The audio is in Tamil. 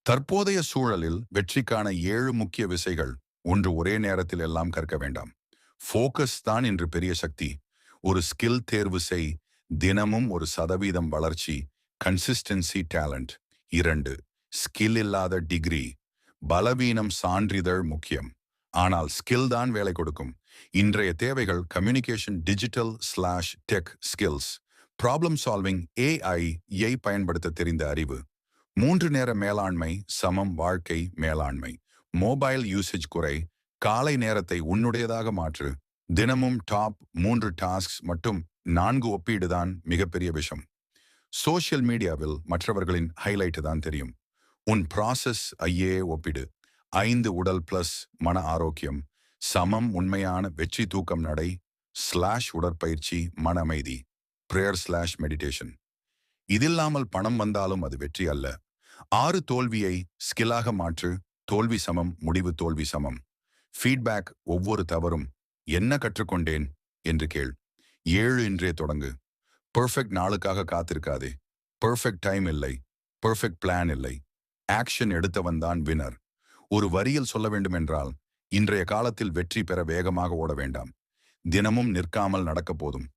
தற்போதைய சூழலில் வெற்றிக்கான 7 முக்கிய விசைகள். ஒன்று, ஒரே நேரத்தில் எல்லாம் கற்க வேண்டாம். ஃபோக்கஸ் தான் இன்று பெரிய சக்தி. ஒரு ஸ்கில் தேர்வு செய். தினமும் 1% வளர்ச்சி. Consistency talent. 2, ஸ்கில் இல்லாத டிகிரி. பலவீனம் சான்றிதழ் முக்கியம். ஆனால் ஸ்கில் தான் வேலை கொடுக்கும். இன்றைய தேவைகள் communication, digital tech skills, problem solving, AI பயன்படுத்த தெரிந்த அறிவு. 3 நேர மேலாண்மை சமம் வாழ்க்கை மேலாண்மை. மொபைல் யூசேஜ் குறை. காலை நேரத்தை உன்னுடையதாக மாற்று. தினமும் டாப் 3 டாஸ்க்ஸ் மட்டும் 4 ஒப்பீடு தான் மிகப்பெரிய விஷம். சோஷியல் மீடியாவில் மற்றவர்களின் ஹைலைட் தான் தெரியும். உன் ப்ராசஸ் ஒப்பிடு. 5 உடல் பிளஸ் மன ஆரோக்கியம் சமம் உண்மையான வெற்றி. தூக்கம், நடை உடற்பயிற்சி, மன அமைதி, பிரேயர்/மெடிடேஷன். இதில்லாமல் பணம் வந்தாலும் அது வெற்றி அல்ல. 6 தோல்வியை ஸ்கில்லாக மாற்று. தோல்வி சமம் முடிவு, தோல்வி சமம் ஃபீட்பேக். ஒவ்வொரு தவறும் என்ன கற்றுக்கொண்டேன் என்று கேள். 7 இன்றே தொடங்கு. பெர்ஃபெக்ட் நாளுக்காக காத்திருக்காதே. பெர்ஃபெக்ட் டைம் இல்லை, பெர்ஃபெக்ட் பிளான் இல்லை. ஆக்ஷன் எடுத்தவன் தான் வினர். ஒரு வரியில் சொல்ல வேண்டுமென்றால், இன்றைய காலத்தில் வெற்றி பெற வேகமாக ஓட வேண்டாம். தினமும் நிற்காமல் நடக்க போதும்.